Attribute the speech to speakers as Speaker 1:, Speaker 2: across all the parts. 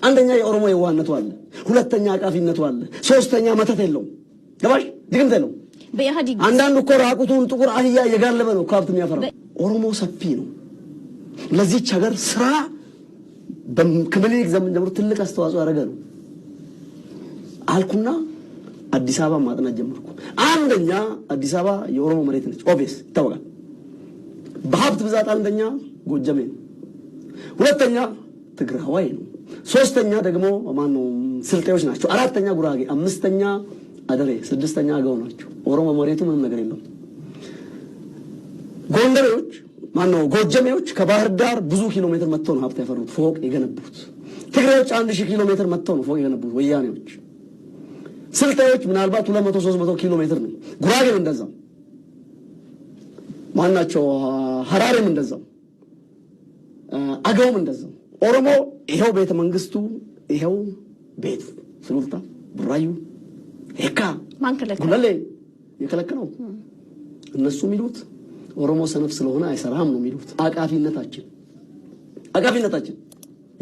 Speaker 1: አንደኛ የኦሮሞ የዋህነቱ አለ፣ ሁለተኛ አቃፊነቱ አለ፣ ሶስተኛ መተት የለውም። ገባሽ? ድግምት የለውም።
Speaker 2: በኢህአዴግ
Speaker 1: አንዳንዱ እኮ ራቁቱን ጥቁር አህያ የጋለበ ነው ካብት የሚያፈራው። ኦሮሞ ሰፊ ነው። ለዚህች ሀገር ስራ ከምኒልክ ዘመን ጀምሮ ትልቅ አስተዋጽኦ ያደረገ ነው አልኩና አዲስ አበባ ማጥናት ጀመርኩ። አንደኛ አዲስ አበባ የኦሮሞ መሬት ነች፣ ኦብቪየስ ይታወቃል። በሀብት ብዛት አንደኛ ጎጀሜ ነው፣ ሁለተኛ ትግራዋይ ነው፣ ሶስተኛ ደግሞ ማነው ስልጤዎች ናቸው፣ አራተኛ ጉራጌ፣ አምስተኛ አደሬ፣ ስድስተኛ አገው ናቸው። ኦሮሞ መሬቱ ምንም ነገር የለውም። ጎንደሬዎች ማነው ጎጀሜዎች ከባህር ዳር ብዙ ኪሎ ሜትር መጥተው ነው ሀብት ያፈሩት፣ ፎቅ የገነቡት። ትግሬዎች 1000 ኪሎ ሜትር መጥተው ነው ፎቅ የገነቡት ወያኔዎች። ስልጤዎች ምናልባት 200-300 ኪሎ ሜትር ነው። ጉራጌም እንደዛው፣ ማናቸው ሐራሬም እንደዛው፣ አገውም እንደዛው። ኦሮሞ ይሄው ቤተ መንግስቱ ይሄው ቤት ሱሉልታ፣ ቡራዩ፣ ሄካ፣ ጉለሌ የከለከለው እነሱ የሚሉት ኦሮሞ ሰነፍ ስለሆነ አይሰራም ነው የሚሉት። አቃፊነታችን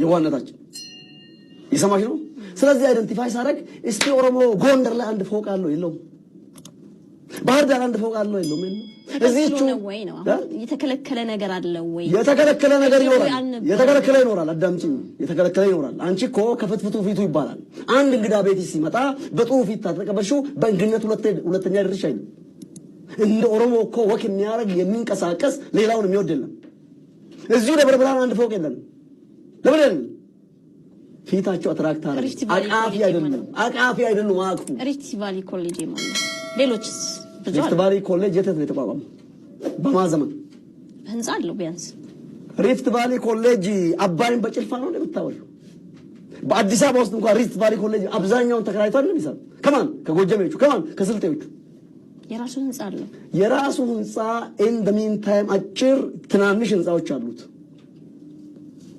Speaker 1: የዋህነታችን ይሰማሽ ነው። ስለዚህ አይደንቲፋይ ሳረግ እስቲ ኦሮሞ ጎንደር ላይ አንድ ፎቅ አለው የለውም? ባህር ዳር አንድ ፎቅ አለው የለውም? እዚህቹ
Speaker 2: ነው የተከለከለ ነገር አለ ወይ?
Speaker 1: የተከለከለ ነገር ይኖራል። አዳምጪኝ፣ የተከለከለ ይኖራል። አንቺ እኮ ከፍትፍቱ ፊቱ ይባላል። አንድ እንግዳ ቤት ሲመጣ በጥሩ ፊት ታተቀበሽው በእንግድነት ሁለተኛ ድርሻ አይደለም። እንደ ኦሮሞ እኮ ወክ የሚያረግ የሚንቀሳቀስ ሌላውን የሚወድ የለም። እዚሁ ደብረ ብርሃን አንድ ፎቅ የለም። ለምን አይደለም? ፊታቸው አትራክት አረግ አቃፊ አይደለም አቅፉ።
Speaker 2: ሪፍት ቫሊ ኮሌጅ ማለት ሌሎችስ
Speaker 1: ሪፍት ቫሊ ኮሌጅ የት ነው የተቋቋመው? በማዘመን
Speaker 2: ህንጻ አለው ቢያንስ።
Speaker 1: ሪፍት ቫሊ ኮሌጅ አባይን በጭልፋ ነው እንደምታወሪው። በአዲስ አበባ ውስጥ እንኳን ሪፍት ቫሊ ኮሌጅ አብዛኛውን ተከራይቷል ነው የሚሰራው። ከማን? ከጎጀሜዎቹ፣ ከማን? ከስልጤዎቹ።
Speaker 2: የራሱ ህንጻ አለው።
Speaker 1: የራሱ ህንጻ ኢን ዘ ሚን ታይም አጭር ትናንሽ ህንጻዎች አሉት።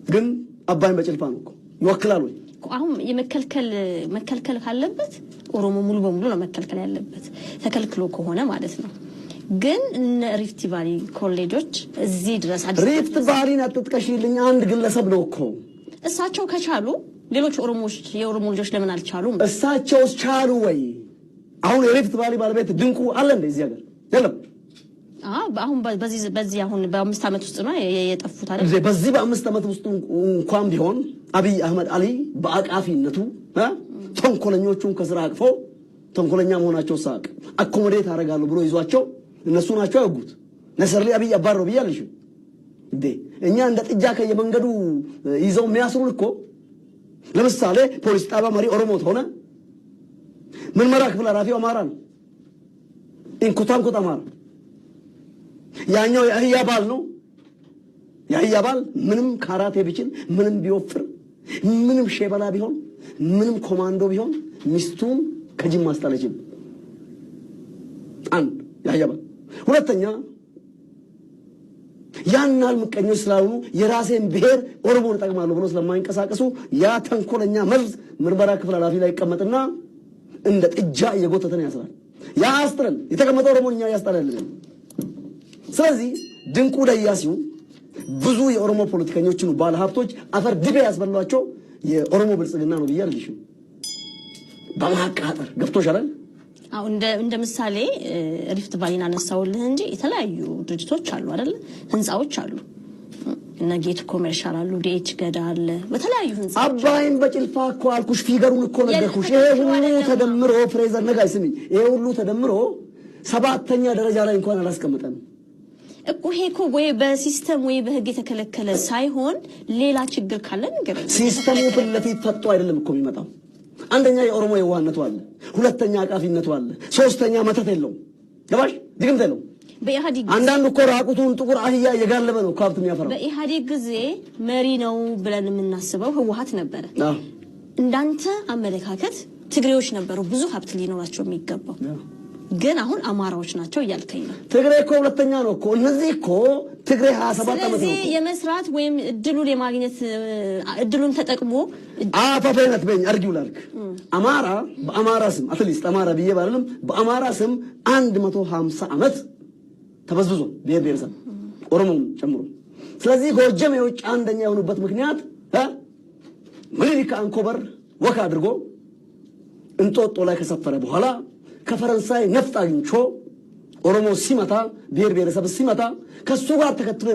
Speaker 1: ግን አባይን በጭልፋ ነው እኮ ይወክላል ወይ?
Speaker 2: አሁን መከልከል ካለበት ኦሮሞ ሙሉ በሙሉ ነው መከልከል ያለበት፣ ተከልክሎ ከሆነ ማለት ነው። ግን ሪፍት ቫሊ ኮሌጆች እዚህ ድረስ
Speaker 1: ሪፍት ቫሊን አጥጥቀሽልኝ አንድ ግለሰብ ነው እኮ።
Speaker 2: እሳቸው ከቻሉ ሌሎች የኦሮሞ ልጆች ለምን አልቻሉም?
Speaker 1: እሳቸውስ ቻሉ ወይ? አሁን የሪፍት ቫሊ ባለቤት ድንቁ አለ እንደ እዚህ ሀገር የለም?
Speaker 2: አሁን በዚህ አሁን በ5 ዓመት ውስጥ ነው የጠፉት አይደል?
Speaker 1: በዚህ በ5 ዓመት ውስጥ እንኳን ቢሆን አብይ አህመድ አሊ በአቃፊነቱ ተንኮለኞቹን ከስራ አቅፎ ተንኮለኛ መሆናቸው ሳቅ አኮሞዴት አደርጋለሁ ብሎ ይዟቸው እነሱ ናቸው ያውጉት። ነሰርሊ አብይ አባረው ብያለሽ እንዴ? እኛ እንደ ጥጃ ከየመንገዱ ይዘው የሚያስሩን እኮ። ለምሳሌ ፖሊስ ጣቢያ መሪ ኦሮሞ ሆነ፣ ምርመራ ክፍል ኃላፊው አማራ ነው፣ ኢንኩታንኩት አማራ። ያኛው የአህያ ባል ነው። የአህያ ባል ምንም ካራቴ ቢችል፣ ምንም ቢወፍር፣ ምንም ሼበላ ቢሆን፣ ምንም ኮማንዶ ቢሆን ሚስቱን ከጅም ማስጣለችም። አንድ የአህያ ባል። ሁለተኛ ያናል ምቀኞች ስላሉ የራሴን ብሔር ኦሮሞን እጠቅማለሁ ብሎ ስለማይንቀሳቀሱ ያ ተንኮለኛ መርዝ ምርመራ ክፍል ኃላፊ ላይ ይቀመጥና እንደ ጥጃ እየጎተተን ያስራል። ያ አስጥረን የተቀመጠው ኦሮሞኛ ያስጣላል። ስለዚህ ድንቁ ደያሲው ብዙ የኦሮሞ ፖለቲከኞችን ባለ ሀብቶች አፈር ድቤ ያስበሏቸው የኦሮሞ ብልጽግና ነው ብያለሽ። በማቃጠር ገብቶሻል።
Speaker 2: አሁን እንደ ምሳሌ ሪፍት ቫሊን አነሳውልህ እንጂ የተለያዩ ድርጅቶች አሉ አይደል? ህንጻዎች አሉ። እነ ጌት ኮሜርሻል አሉ፣ ዲኤች ገዳ አለ፣ በተለያዩ ህንጻዎች። አባይን በጭልፋ እኮ አልኩሽ፣ ፊገሩን እኮ ነገርኩሽ። ይሄ ሁሉ ተደምሮ ፍሬዘር ነጋይ ስሚ፣ ይሄ ሁሉ ተደምሮ 7ኛ ደረጃ ላይ እንኳን አላስቀመጠንም እኮ። ይሄ እኮ ወይ በሲስተም ወይ በህግ የተከለከለ ሳይሆን ሌላ ችግር ካለ ነገር
Speaker 1: ሲስተሙ ፊት ለፊት ፈጥቶ አይደለም እኮ የሚመጣው። አንደኛ የኦሮሞ የዋህነቱ አለ፣ ሁለተኛ አቃፊነቱ አለ፣ ሶስተኛ መተት የለውም። ገባሽ? ድግምት የለውም።
Speaker 2: በኢህአዴግ
Speaker 1: አንዳንዱ እኮ ራቁቱን ጥቁር አህያ የጋለበ ነው ካብት የሚያፈራው።
Speaker 2: በኢህአዴግ ጊዜ መሪ ነው ብለን የምናስበው ህወሓት ነበረ። እንዳንተ አመለካከት ትግሬዎች ነበሩ ብዙ ሀብት ሊኖራቸው የሚገባው፣ ግን አሁን አማራዎች ናቸው እያልከኝ ነው።
Speaker 1: ትግሬ እኮ ሁለተኛ ነው እኮ። እነዚህ እኮ ትግሬ 27 ዓመት ነው
Speaker 2: የመስራት ወይም እድሉን የማግኘት እድሉን ተጠቅሞ
Speaker 1: አፋፈነት በእኛ አርጊው ላርክ አማራ በአማራ ስም አትሊስት አማራ ብዬ ባልልም በአማራ ስም 150 ዓመት ተበዝብዞ ምኒልክ አንኮበር ወካ አድርጎ እንጦጦ ላይ ከሰፈረ በኋላ ከፈረንሳይ ነፍጥ አግኝቶ ኦሮሞ ሲመታ ብሔር ብሔረሰብ ሲመታ ከሱ ጋር ተከትሎ